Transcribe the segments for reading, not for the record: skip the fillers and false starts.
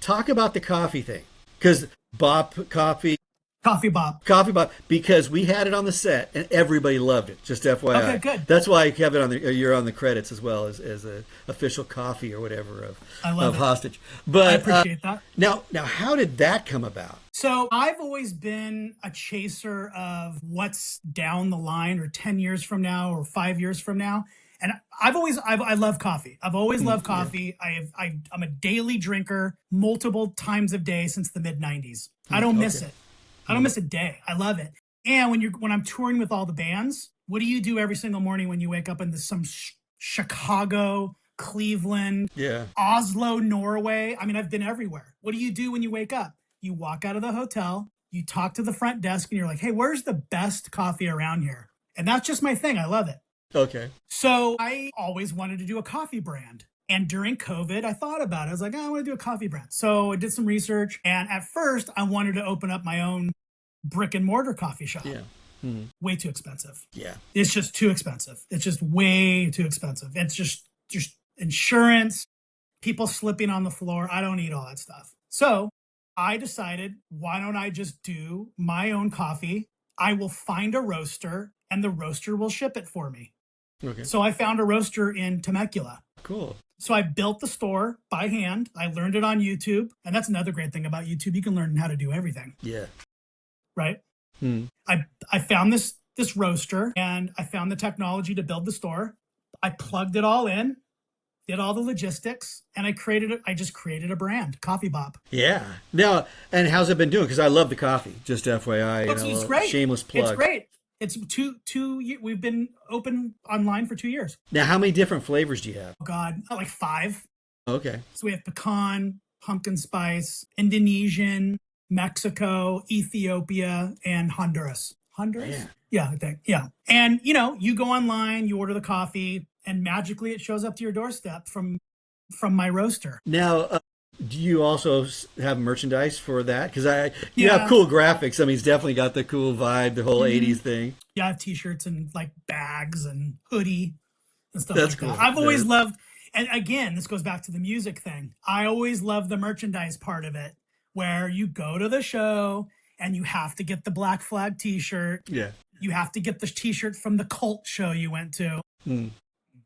talk about the coffee thing. Because Bop Coffee, Coffee Bob. Coffee Bop, because we had it on the set and everybody loved it. Just FYI. Okay, good. That's why you have it on you're on the credits as well as a official coffee or whatever I love of it. Hostage. But I appreciate that. Now, how did that come about? So I've always been a chaser of what's down the line, or 10 years from now, or 5 years from now. And I love coffee. I've always loved coffee. I'm a daily drinker, multiple times a day since the mid '90s. I don't miss it. I don't miss a day. I love it. And when I'm touring with all the bands, what do you do every single morning when you wake up in some Chicago, Cleveland, Oslo, Norway? I mean, I've been everywhere. What do you do when you wake up? You walk out of the hotel, you talk to the front desk, and you're like, hey, where's the best coffee around here? And that's just my thing. I love it. Okay. So I always wanted to do a coffee brand. And during COVID, I thought about it. I was like, I want to do a coffee brand. So I did some research. And at first, I wanted to open up my own brick and mortar coffee shop. Yeah. Mm-hmm. Way too expensive. Yeah. It's just too expensive. It's just way too expensive. It's just insurance, people slipping on the floor. I don't need all that stuff. So I decided, why don't I just do my own coffee? I will find a roaster and the roaster will ship it for me. Okay. So I found a roaster in Temecula. Cool. So I built the store by hand. I learned it on YouTube. And that's another great thing about YouTube. You can learn how to do everything. Yeah. Right? I found this roaster and I found the technology to build the store. I plugged it all in, did all the logistics, and I just created a brand, Coffee Bop. Yeah. Now, and how's it been doing? Because I love the coffee. Just FYI, It's great. Shameless plug. It's great. It's two. We've been open online for 2 years. Now, how many different flavors do you have? Oh God, like 5. Okay. So we have pecan, pumpkin spice, Indonesian, Mexico, Ethiopia, and Honduras. Honduras? Yeah, I think. Yeah. And you go online, you order the coffee, and magically it shows up to your doorstep from my roaster. Now, do you also have merchandise for that? Because you have cool graphics. I mean, it's definitely got the cool vibe, the whole 80s thing. Yeah, I have t-shirts and like bags and hoodie and stuff That's like cool. that. I've always loved, and again, this goes back to the music thing. I always love the merchandise part of it, where you go to the show and you have to get the Black Flag t-shirt. Yeah. You have to get the t-shirt from the Cult show you went to.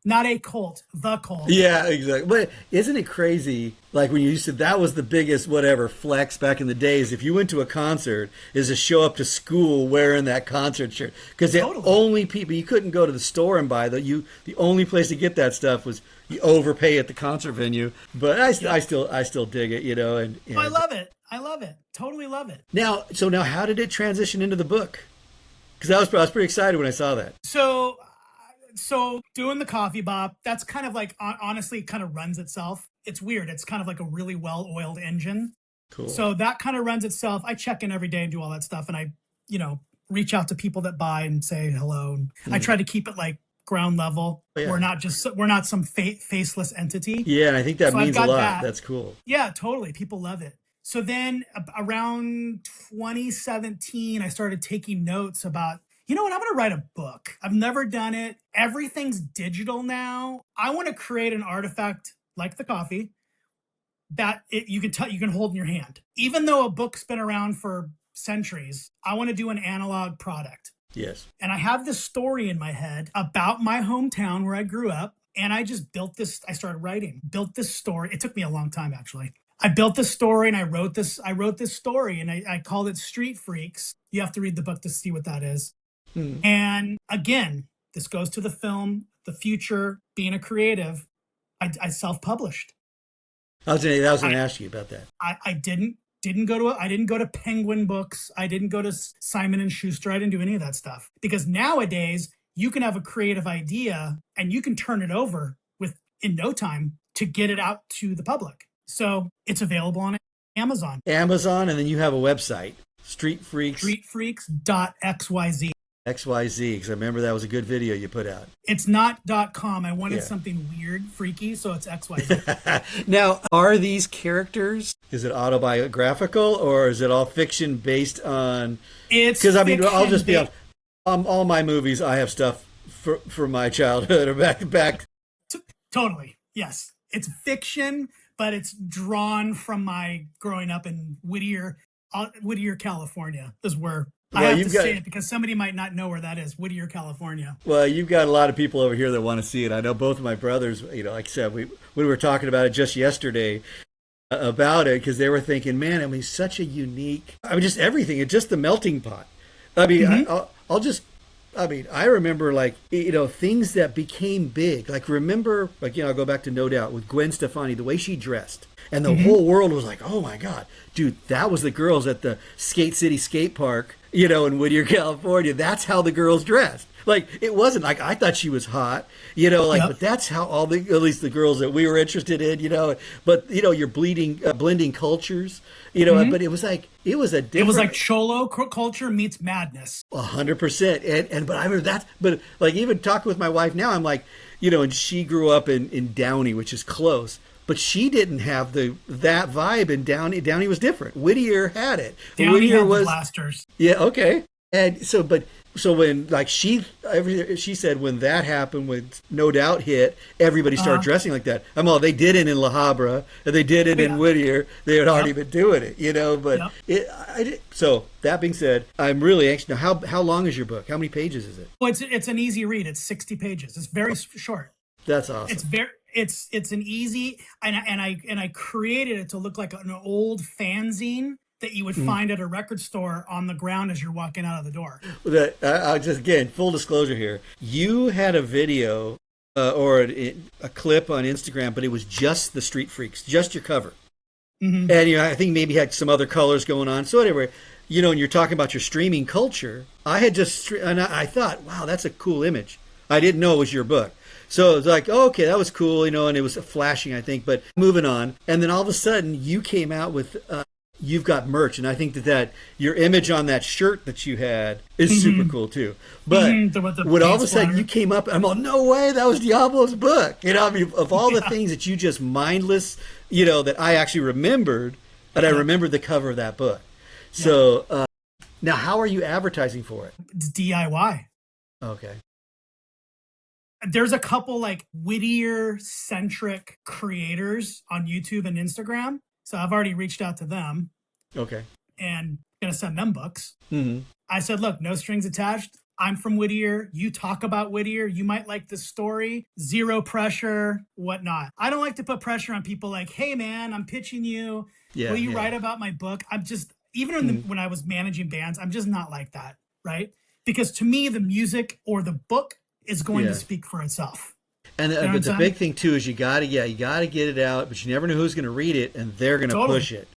Not a cult, the Cult. Yeah, exactly. But isn't it crazy? Like when you used to, that was the biggest whatever flex back in the days. If you went to a concert, is to show up to school wearing that concert shirt. Because the only people, you couldn't go to the store and buy the only place to get that stuff was you overpay at the concert venue. But I still dig it, And I love it. I love it. Totally love it. Now, how did it transition into the book? Because I was pretty excited when I saw that. So doing the Coffee Bop, that's kind of like, honestly, it kind of runs itself. It's weird. It's kind of like a really well-oiled engine. Cool. So that kind of runs itself. I check in every day and do all that stuff. And I, reach out to people that buy and say hello. And I try to keep it like ground level. Yeah. We're not some faceless entity. Yeah. And I think that means a lot. That's cool. Yeah, totally. People love it. So then around 2017, I started taking notes about, I'm going to write a book. I've never done it. Everything's digital now. I want to create an artifact like the coffee that you can hold in your hand. Even though a book's been around for centuries, I want to do an analog product. Yes. And I have this story in my head about my hometown where I grew up. And I just I started writing, built this story. It took me a long time, actually. I built this story and I wrote this story and I called it Street Freaks. You have to read the book to see what that is. And again, this goes to the film, the future, being a creative. I self-published. I was going to ask you about that. I didn't go to Penguin Books. I didn't go to Simon and Schuster. I didn't do any of that stuff, because nowadays you can have a creative idea and you can turn it over in no time to get it out to the public. So it's available on Amazon. Amazon, and then you have a website, Street Freaks. Streetfreaks.xyz. XYZ, because I remember that was a good video you put out. It's not .com. I wanted something weird, freaky, so it's XYZ. Now, are these characters, is it autobiographical or is it all fiction based on... Because, I'll just be honest, all my movies, I have stuff for my childhood or back. Totally, yes. It's fiction, but it's drawn from my growing up in Whittier, California is where I have to say it because somebody might not know where that is. Whittier, California. Well, you've got a lot of people over here that want to see it. I know both of my brothers, like I said, we were talking about it just yesterday about it because they were thinking, man, I mean, such a unique, I mean, just everything. It's just the melting pot. I mean, I remember like, things that became big. Like, I'll go back to No Doubt with Gwen Stefani, the way she dressed. And the whole world was like, oh my God, dude, that was the girls at the Skate City skate park, in Whittier, California. That's how the girls dressed. Like, it wasn't like I thought she was hot, but that's how at least the girls that we were interested in, but, you're blending cultures, but it was like, it was a different. It was like Cholo culture meets madness. 100%. But I remember that, but like even talking with my wife now, I'm like, and she grew up in Downey, which is close. But she didn't have that vibe in Downey. Downey was different. Whittier had it. Downey Whittier had was the blasters. Yeah, okay. And so when like she said when that happened, when No Doubt hit, everybody started dressing like that. They did it in La Habra, and they did it in Whittier. They had already been doing it, But so that being said, I'm really anxious now. How long is your book? How many pages is it? Well, it's an easy read. It's 60 pages. It's very short. That's awesome. It's an easy, and I created it to look like an old fanzine that you would find at a record store on the ground as you're walking out of the door. I'll just, again, full disclosure here. You had a video or a clip on Instagram, but it was just the Street Freaks, just your cover. Mm-hmm. And I think maybe had some other colors going on. So anyway, and you're talking about your streaming culture. I thought, wow, that's a cool image. I didn't know it was your book. So it was like, oh, okay, that was cool, and it was flashing, I think, but moving on. And then all of a sudden you came out with, you've got merch. And I think that your image on that shirt that you had is super cool too. But when all of a sudden you came up, I'm like, no way, that was Diablo's book. Of all the things that you just mindless, that I actually remembered, but I remembered the cover of that book. So now how are you advertising for it? It's DIY. Okay. There's a couple like Whittier centric creators on YouTube and Instagram. So I've already reached out to them. Okay. And going to send them books. Mm-hmm. I said, look, no strings attached. I'm from Whittier. You talk about Whittier. You might like this story. Zero pressure, whatnot. I don't like to put pressure on people like, hey man, I'm pitching you. Will you write about my book? I'm just, even when I was managing bands, I'm just not like that. Right. Because to me, the music or the book is going to speak for itself. And but the big thing too is you gotta get it out, but you never know who's going to read it, and they're going to push it.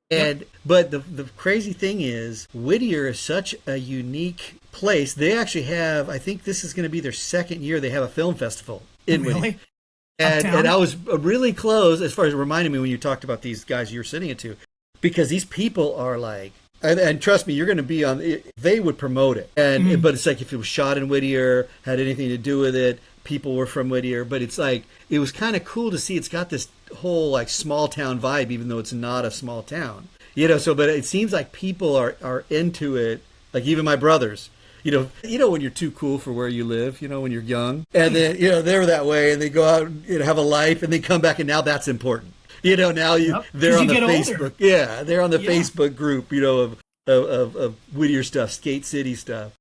And but the crazy thing is, Whittier is such a unique place. They actually have, I think this is going to be their second year. They have a film festival in Whittier. And I was really close as far as reminding me when you talked about these guys you were sending it to, because these people are like. And trust me, you're going to be on. They would promote it, but it's like if it was shot in Whittier, had anything to do with it, people were from Whittier. But it's like it was kind of cool to see. It's got this whole like small town vibe, even though it's not a small town. So but it seems like people are into it. Like even my brothers. When you're too cool for where you live. When you're young, and then they're that way, and they go out and have a life, and they come back, and now that's important. Now they're on the Facebook. Older. Yeah, they're on the Facebook group, of Whittier stuff, Skate City stuff.